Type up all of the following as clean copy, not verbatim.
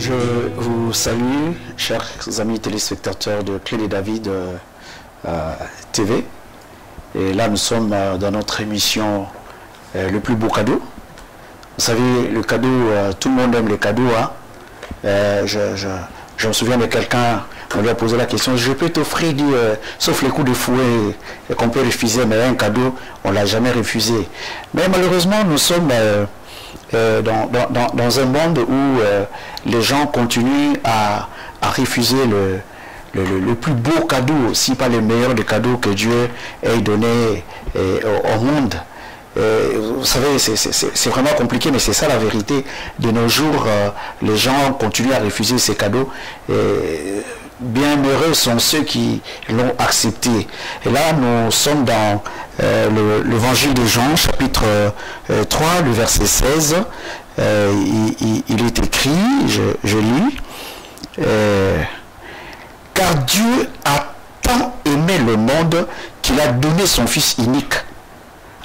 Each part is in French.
Je vous salue, chers amis téléspectateurs de Clé de David TV. Et là, nous sommes dans notre émission Le plus beau cadeau. Vous savez, le cadeau, tout le monde aime les cadeaux. Hein? Je me souviens de quelqu'un, on lui a posé la question, je peux t'offrir, sauf les coups de fouet qu'on peut refuser, mais un cadeau, on ne l'a jamais refusé. Mais malheureusement, nous sommes dans un monde où les gens continuent à refuser le plus beau cadeau, si pas le meilleur des cadeaux que Dieu ait donné au monde. Vous savez, c'est vraiment compliqué, mais c'est ça la vérité. De nos jours, les gens continuent à refuser ces cadeaux. Bienheureux sont ceux qui l'ont accepté. Et là, nous sommes dans l'évangile de Jean, chapitre 3, le verset 16. Il est écrit, je lis, car Dieu a tant aimé le monde qu'il a donné son Fils unique,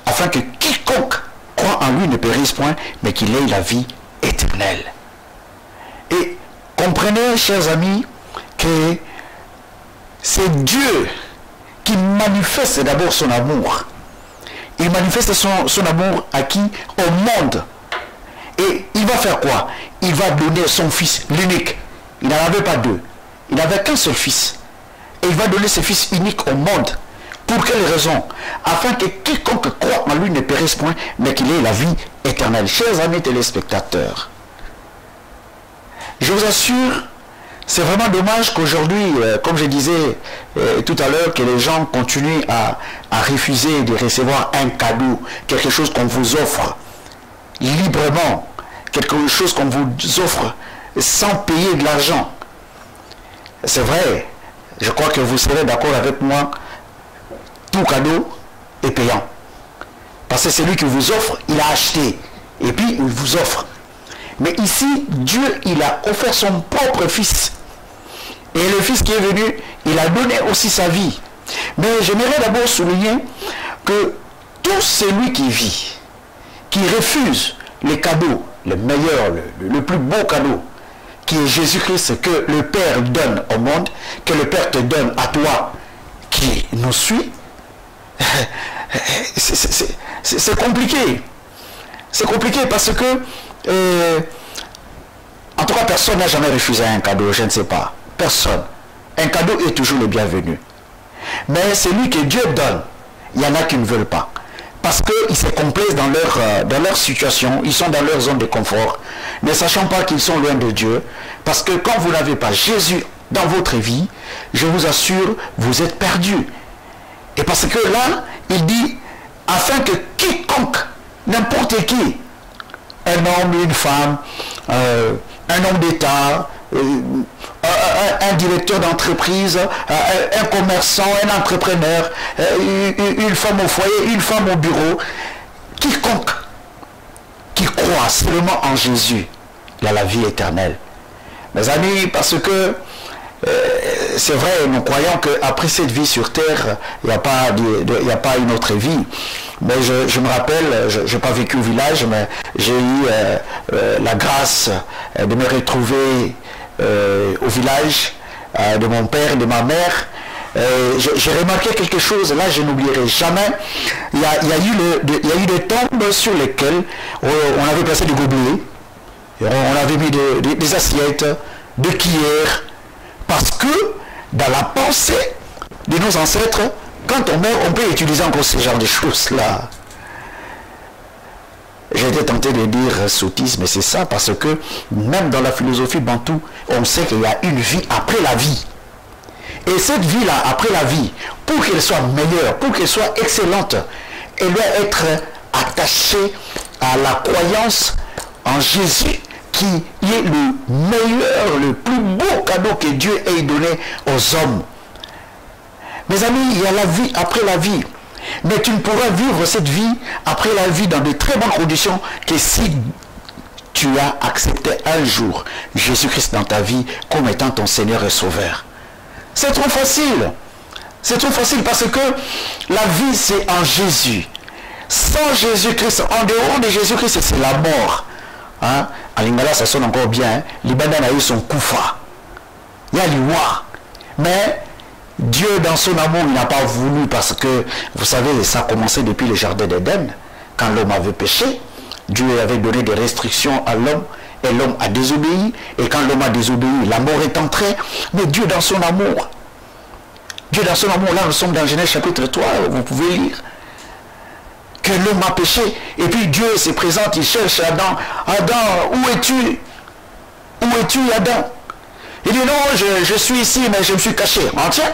afin que quiconque croit en lui ne périsse point, mais qu'il ait la vie éternelle. Et comprenez, chers amis, que c'est Dieu qui manifeste d'abord son amour. Il manifeste son amour à qui? Au monde. Et il va faire quoi? Il va donner son Fils, l'unique. Il n'en avait pas deux. Il n'avait qu'un seul Fils. Et il va donner ce Fils unique au monde. Pour quelle raison? Afin que quiconque croit en lui ne périsse point, mais qu'il ait la vie éternelle. Chers amis téléspectateurs, je vous assure, c'est vraiment dommage qu'aujourd'hui, comme je disais tout à l'heure, que les gens continuent à refuser de recevoir un cadeau, quelque chose qu'on vous offre librement, quelque chose qu'on vous offre sans payer de l'argent. C'est vrai, je crois que vous serez d'accord avec moi, tout cadeau est payant. Parce que celui qui vous offre, il a acheté. Et puis, il vous offre. Mais ici, Dieu, il a offert son propre Fils. Et le Fils qui est venu, il a donné aussi sa vie. Mais j'aimerais d'abord souligner que tout celui qui vit, qui refuse les cadeaux, le meilleur, le plus beau cadeau, qui est Jésus-Christ, que le Père donne au monde, que le Père te donne à toi, qui nous suit, c'est compliqué. C'est compliqué parce que, en tout cas, personne n'a jamais refusé un cadeau, je ne sais pas. Personne. Un cadeau est toujours le bienvenu. Mais celui que Dieu donne, il y en a qui ne veulent pas. Parce qu'ils se complaisent dans leur situation, ils sont dans leur zone de confort, ne sachant pas qu'ils sont loin de Dieu. Parce que quand vous n'avez pas Jésus dans votre vie, je vous assure, vous êtes perdus. Et parce que là, il dit, afin que quiconque, n'importe qui, un homme, une femme, un homme d'État, un directeur d'entreprise, un commerçant, un entrepreneur, une femme au foyer, une femme au bureau, quiconque qui croit seulement en Jésus, il a la vie éternelle. Mes amis, parce que c'est vrai, nous croyons qu'après cette vie sur terre, il n'y a pas une autre vie. Mais je me rappelle, je n'ai pas vécu au village, mais j'ai eu la grâce de me retrouver au village de mon père et de ma mère. J'ai remarqué quelque chose, là je n'oublierai jamais. Il y a eu des tombes sur lesquelles on avait placé des gobelets, on avait mis des assiettes, des cuillères, parce que dans la pensée de nos ancêtres, quand on meurt, on peut utiliser encore ce genre de choses-là. J'étais tenté de dire sottise, mais c'est ça, parce que même dans la philosophie bantou, on sait qu'il y a une vie après la vie. Et cette vie-là, après la vie, pour qu'elle soit meilleure, pour qu'elle soit excellente, elle doit être attachée à la croyance en Jésus, qui est le meilleur, le plus beau cadeau que Dieu ait donné aux hommes. Mes amis, il y a la vie après la vie. Mais tu ne pourras vivre cette vie après la vie dans de très bonnes conditions que si tu as accepté un jour Jésus-Christ dans ta vie comme étant ton Seigneur et Sauveur. C'est trop facile. C'est trop facile parce que la vie c'est en Jésus. Sans Jésus-Christ, en dehors de Jésus-Christ, c'est la mort. Hein? En lingala, ça sonne encore bien. Hein? Les bananes a eu son koufa. Il y a l'iwa. Mais Dieu, dans son amour, il n'a pas voulu parce que, vous savez, ça a commencé depuis le jardin d'Éden. Quand l'homme avait péché, Dieu avait donné des restrictions à l'homme et l'homme a désobéi. Et quand l'homme a désobéi, la mort est entrée. Mais Dieu, dans son amour, là nous sommes dans Genèse chapitre 3, vous pouvez lire, que l'homme a péché. Et puis Dieu se présente, il cherche Adam. Adam, où es-tu? Où es-tu, Adam? Il dit non, je suis ici, mais je me suis caché. Tiens,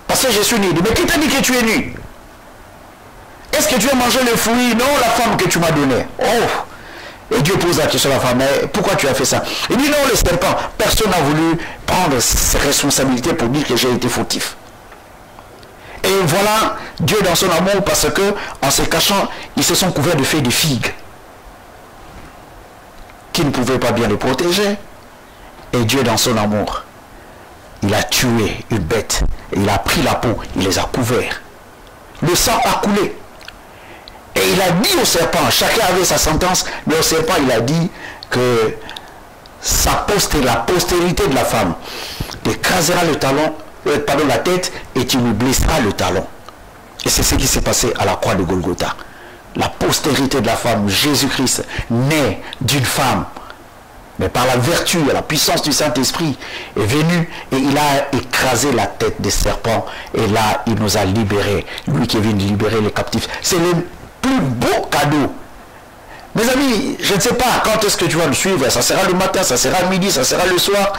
parce que je suis nu. Mais qui t'a dit que tu es nu? Est-ce que tu as mangé le fruit? Non, la femme que tu m'as donnée. Oh! Et Dieu pose la question à la femme, mais pourquoi tu as fait ça? Il dit non, le serpent. Personne n'a voulu prendre ses responsabilités pour dire que j'ai été fautif. Et voilà, Dieu dans son amour, parce que en se cachant, ils se sont couverts de feuilles de figues qui ne pouvaient pas bien les protéger. Et Dieu dans son amour, il a tué une bête, et il a pris la peau, il les a couverts. Le sang a coulé. Et il a dit au serpent, chacun avait sa sentence, mais au serpent il a dit que la postérité de la femme t'écrasera le talon, la tête, et tu lui blesseras le talon. Et c'est ce qui s'est passé à la croix de Golgotha. La postérité de la femme, Jésus-Christ, né d'une femme, mais par la vertu et la puissance du Saint-Esprit, est venu et il a écrasé la tête des serpents. Et là, il nous a libérés. Lui qui est venu libérer les captifs. C'est le plus beau cadeau. Mes amis, je ne sais pas quand est-ce que tu vas me suivre. Ça sera le matin, ça sera le midi, ça sera le soir.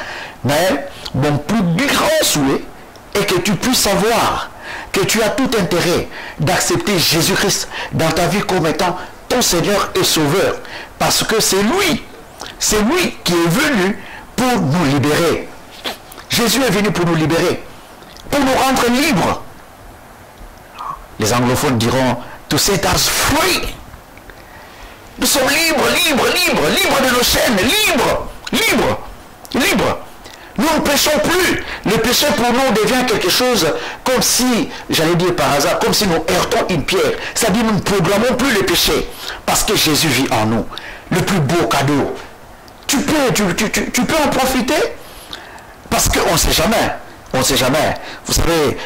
Mais mon plus grand souhait est que tu puisses savoir que tu as tout intérêt d'accepter Jésus-Christ dans ta vie comme étant ton Seigneur et Sauveur. Parce que c'est lui qui est venu pour nous libérer. Jésus est venu pour nous libérer, pour nous rendre libres. Les anglophones diront to set us free. Nous sommes libres de nos chaînes, libres. Nous ne péchons plus. Le péché pour nous devient quelque chose comme si, j'allais dire par hasard, comme si nous heurtons une pierre. C'est-à-dire nous ne programmons plus le péché parce que Jésus vit en nous. Le plus beau cadeau. Tu peux en profiter parce qu'on ne sait jamais. On ne sait jamais. Vous savez,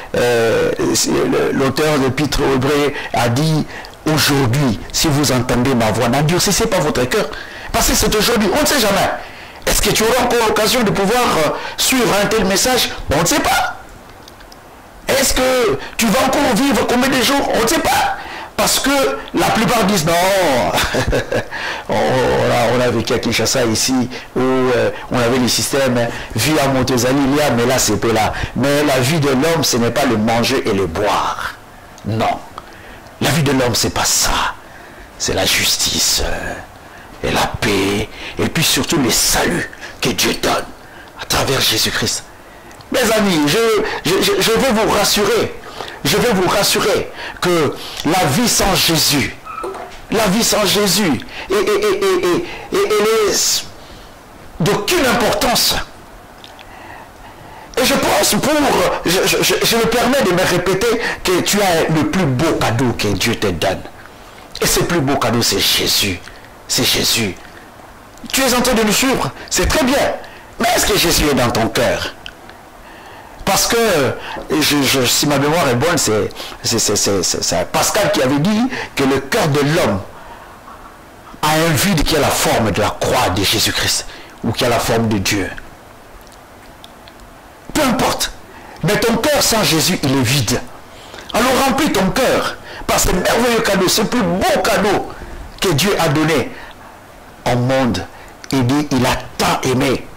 l'auteur de l'Épître aux Hébreux a dit aujourd'hui, si vous entendez ma voix, n'endurcissez pas votre cœur. Parce que c'est aujourd'hui, on ne sait jamais. Est-ce que tu auras encore l'occasion de pouvoir suivre un tel message? On ne sait pas. Est-ce que tu vas encore vivre combien de jours? On ne sait pas. Parce que la plupart disent non. on a vécu à Kinshasa ici où on avait le système vie à Montezali, mais là c'est pas là. Mais la vie de l'homme, ce n'est pas le manger et le boire. Non. La vie de l'homme, c'est pas ça. C'est la justice et la paix et puis surtout le salut que Dieu donne à travers Jésus-Christ. Mes amis, je veux vous rassurer. Je veux vous rassurer que la vie sans Jésus est d'aucune importance. Et je pense je me permets de me répéter que tu as le plus beau cadeau que Dieu te donne. Et ce plus beau cadeau, c'est Jésus. C'est Jésus. Tu es en train de nous suivre, c'est très bien. Mais est-ce que Jésus est dans ton cœur? Parce que, si ma mémoire est bonne, c'est Pascal qui avait dit que le cœur de l'homme a un vide qui a la forme de la croix de Jésus-Christ ou qui a la forme de Dieu. Peu importe. Mais ton cœur sans Jésus, il est vide. Alors remplis ton cœur par ce merveilleux cadeau, ce plus beau cadeau que Dieu a donné au monde. Il dit, il a tant aimé.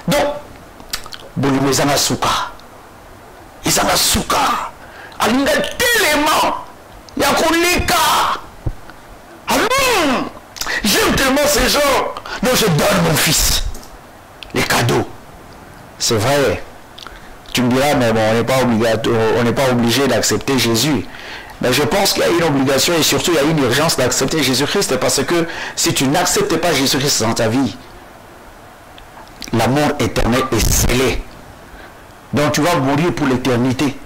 Donc, bolimo ezanga suka. Alinga tellement. Yakolika. J'aime tellement ces gens. Donc je donne mon fils. Les cadeaux. C'est vrai. Tu me diras, mais bon, on n'est pas obligé d'accepter Jésus. Mais je pense qu'il y a une obligation et surtout il y a une urgence d'accepter Jésus-Christ parce que si tu n'acceptes pas Jésus-Christ dans ta vie, l'amour éternel est scellé. Donc tu vas mourir pour l'éternité.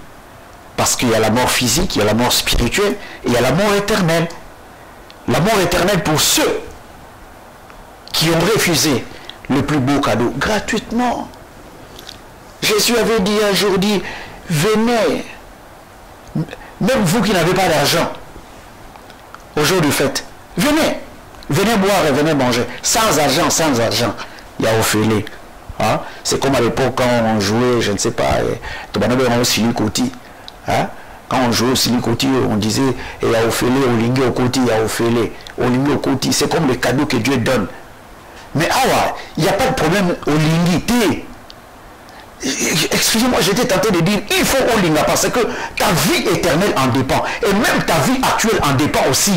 Parce qu'il y a la mort physique, il y a la mort spirituelle et il y a la mort éternelle. La mort éternelle pour ceux qui ont refusé le plus beau cadeau gratuitement. Jésus avait dit un jour, dit, venez, même vous qui n'avez pas d'argent, au jour du fête, venez, venez boire et venez manger, sans argent, sans argent. Il y a Ophélie. Hein? C'est comme à l'époque quand on jouait, je ne sais pas, au Silicoti. Hein? Quand on jouait au Silicoti, on disait, il y a Ophélie, au Lingui au côté, il y a Ophélie, au Lingui au côté. C'est comme le cadeau que Dieu donne. Mais il n'y a pas de problème au Lingui. Excusez-moi, j'étais tenté de dire, il faut au Linga parce que ta vie éternelle en dépend. Et même ta vie actuelle en dépend aussi.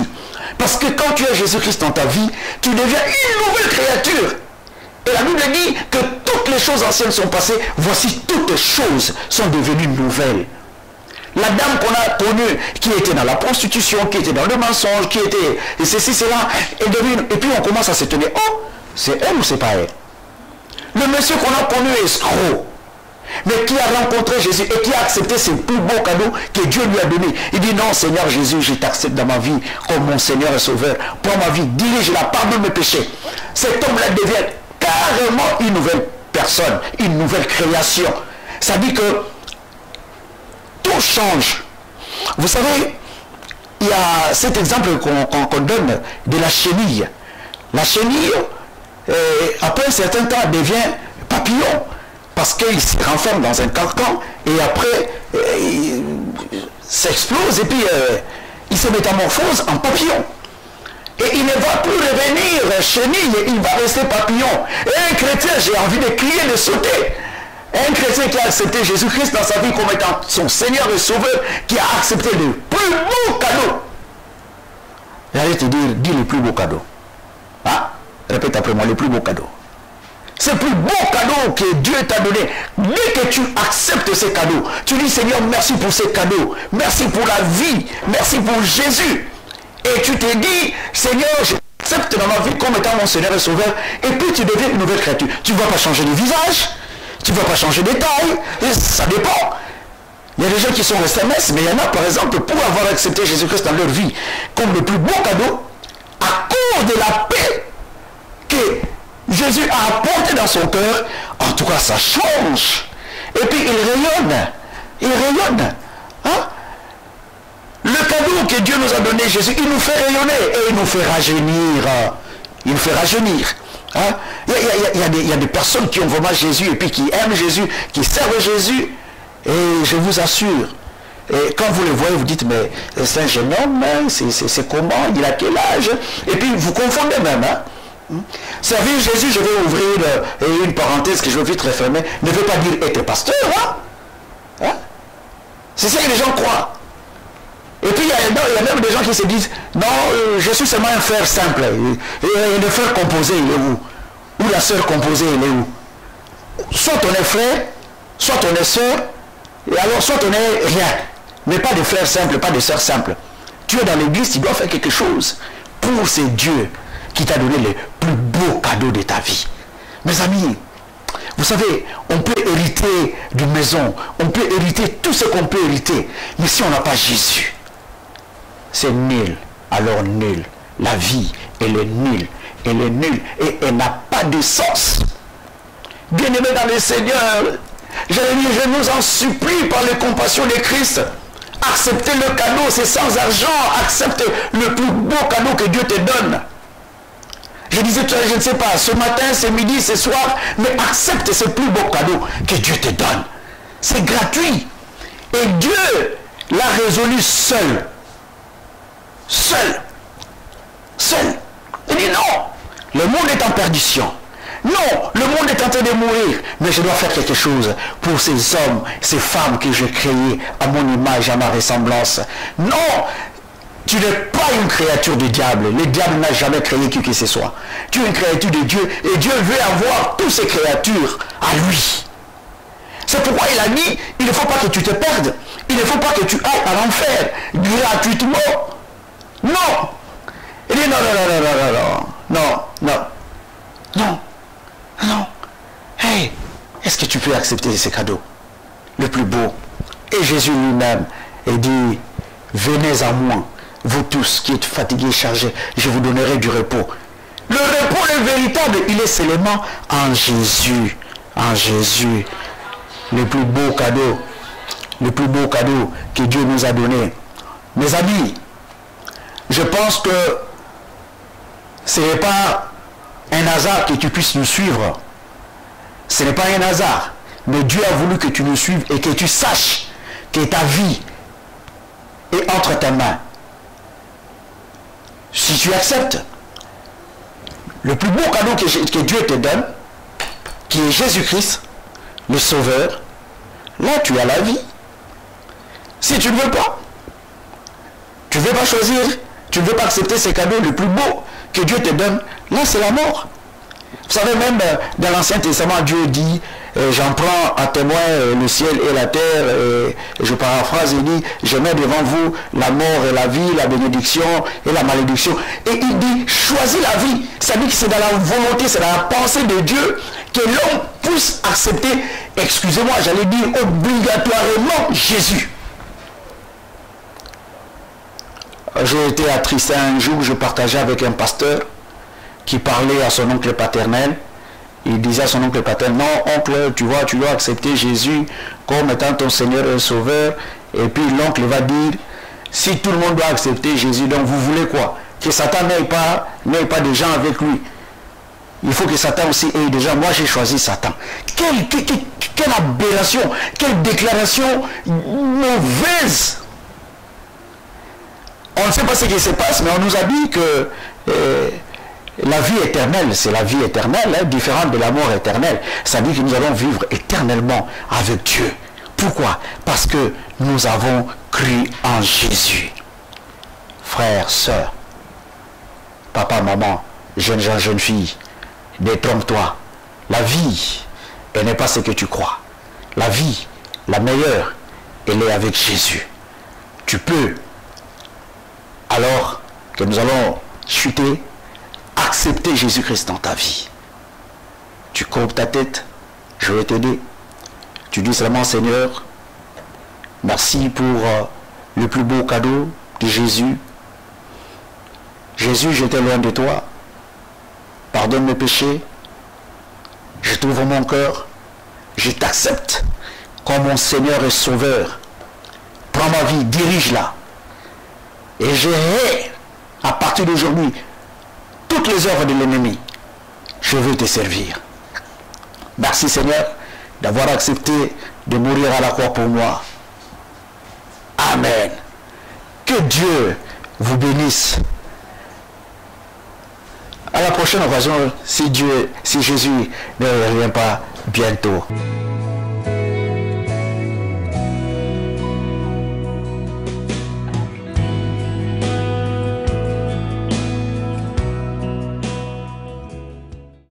Parce que quand tu as Jésus-Christ dans ta vie, tu deviens une nouvelle créature. Et la Bible dit que toutes les choses anciennes sont passées, voici toutes les choses sont devenues nouvelles. La dame qu'on a connue, qui était dans la prostitution, qui était dans le mensonge, qui était ceci, cela, et puis on commence à se tenir, oh, c'est elle ou c'est pas elle? Le monsieur qu'on a connu escroc, mais qui a rencontré Jésus et qui a accepté ses plus beaux cadeaux que Dieu lui a donnés. Il dit, non Seigneur Jésus, je t'accepte dans ma vie comme mon Seigneur et Sauveur. Prends ma vie, dirige-la, pardonne mes péchés. Cet homme-là devient carrément une nouvelle personne, une nouvelle création. Ça dit que tout change. Vous savez, il y a cet exemple qu'on donne de la chenille. La chenille, après un certain temps, devient papillon. Parce qu'il se renferme dans un carcan et après, il s'explose et puis il se métamorphose en papillon. Et il ne va plus revenir chenille, il va rester papillon. Et un chrétien, j'ai envie de crier, de sauter. Un chrétien qui a accepté Jésus-Christ dans sa vie comme étant son Seigneur et Sauveur, qui a accepté le plus beau cadeau. J'allais te dire, dis le plus beau cadeau. Hein? Répète après moi, le plus beau cadeau. C'est le plus beau cadeau que Dieu t'a donné. Dès que tu acceptes ces cadeaux, tu dis Seigneur, merci pour ces cadeaux. Merci pour la vie. Merci pour Jésus. Et tu te dis, Seigneur, j'accepte dans ma vie comme étant mon Seigneur et Sauveur. Et puis tu deviens une nouvelle créature. Tu ne vas pas changer de visage. Tu ne vas pas changer de taille. Ça dépend. Il y a des gens qui sont SMS, mais il y en a par exemple pour avoir accepté Jésus-Christ dans leur vie comme le plus beau cadeau, à cause de la paix que Jésus a apporté dans son cœur, en tout cas ça change. Et puis il rayonne. Il rayonne. Hein? Le cadeau que Dieu nous a donné, Jésus, il nous fait rayonner et il nous fait rajeunir. Il nous fait rajeunir. Hein? Il y a des personnes qui ont vraiment Jésus et puis qui aiment Jésus, qui servent Jésus. Et je vous assure, et quand vous le voyez, vous dites, mais c'est un jeune homme, hein? C'est comment, il a quel âge? Et puis vous confondez même. Hein? Servir Jésus, je vais ouvrir une parenthèse que je vais vite refermer, ne veut pas dire être pasteur. Hein? C'est ça que les gens croient. Et puis il y a même des gens qui se disent, non, je suis seulement un frère simple. Et le frère composé, il est où? Ou la sœur composée, il est où? Soit on est frère, soit on est sœur, et alors soit on est rien. Mais pas de frère simple, pas de sœur simple. Tu es dans l'église, tu dois faire quelque chose. Pour ces dieux qui t'a donné le plus beau cadeau de ta vie. Mes amis, vous savez, on peut hériter d'une maison, on peut hériter tout ce qu'on peut hériter, mais si on n'a pas Jésus, c'est nul, alors nul. La vie, elle est nulle, elle est nulle, et elle n'a pas de sens. Bien-aimés dans le Seigneur, je nous en supplie par les compassions de Christ, acceptez le cadeau, c'est sans argent, accepte le plus beau cadeau que Dieu te donne. Je disais, je ne sais pas, ce matin, ce midi, ce soir, mais accepte ce plus beau cadeau que Dieu te donne. C'est gratuit. Et Dieu l'a résolu seul. Seul. Seul. Il dit non, le monde est en perdition. Non, le monde est en train de mourir. Mais je dois faire quelque chose pour ces hommes, ces femmes que j'ai créées à mon image, à ma ressemblance. Non, tu n'es pas une créature du diable. Le diable n'a jamais créé qui que ce soit. Tu es une créature de Dieu et Dieu veut avoir toutes ces créatures à lui. C'est pourquoi il a dit, il ne faut pas que tu te perdes. Il ne faut pas que tu ailles à l'enfer gratuitement. Non. Il dit non, non. Hey, est-ce que tu peux accepter ces cadeaux? Le plus beau. Et Jésus lui-même, il dit, venez à moi. vous tous qui êtes fatigués, chargés, je vous donnerai du repos. Le repos, le véritable, il est seulement en Jésus. En Jésus. Le plus beau cadeau que Dieu nous a donné. Mes amis, je pense que ce n'est pas un hasard que tu puisses nous suivre. Ce n'est pas un hasard. Mais Dieu a voulu que tu nous suives et que tu saches que ta vie est entre tes mains. Si tu acceptes le plus beau cadeau que Dieu te donne, qui est Jésus-Christ, le Sauveur, là tu as la vie. Si tu ne veux pas, tu ne veux pas choisir, tu ne veux pas accepter ces cadeaux le plus beau que Dieu te donne, là c'est la mort. Vous savez, même dans l'Ancien Testament, Dieu dit, j'en prends à témoin le ciel et la terre, et je paraphrase, il dit, je mets devant vous la mort et la vie, la bénédiction et la malédiction. Et il dit, choisis la vie. Ça dit que c'est dans la volonté, c'est dans la pensée de Dieu que l'homme puisse accepter, excusez-moi, j'allais dire obligatoirement Jésus. J'ai été attristé un jour, je partageais avec un pasteur qui parlait à son oncle paternel. Il disait à son oncle paternel, non oncle, tu vois, tu dois accepter Jésus comme étant ton Seigneur et Sauveur. Et puis l'oncle va dire, si tout le monde doit accepter Jésus, donc vous voulez quoi? Que Satan n'ait pas des gens avec lui. Il faut que Satan aussi ait des gens. Moi j'ai choisi Satan. Quelle aberration, quelle déclaration mauvaise. On ne sait pas ce qui se passe, mais on nous a dit que la vie éternelle, c'est la vie éternelle, hein, différente de la mort éternelle. Ça dit que nous allons vivre éternellement avec Dieu. Pourquoi? Parce que nous avons cru en Jésus. Frères, sœurs, papa, maman, jeunes gens, jeunes filles, détrompe-toi. La vie, elle n'est pas ce que tu crois. La vie, la meilleure, elle est avec Jésus. Tu peux, alors que nous allons chuter, accepter Jésus-Christ dans ta vie. Tu courbes ta tête, je vais t'aider. Tu dis seulement, Seigneur, merci pour le plus beau cadeau de Jésus. Jésus, j'étais loin de toi. Pardonne mes péchés. Je t'ouvre mon cœur. Je t'accepte comme mon Seigneur et Sauveur. Prends ma vie, dirige-la. Et je hais, à partir d'aujourd'hui, toutes les œuvres de l'ennemi. Je veux te servir. Merci Seigneur d'avoir accepté de mourir à la croix pour moi. Amen. Que Dieu vous bénisse. À la prochaine occasion, si Jésus ne revient pas bientôt.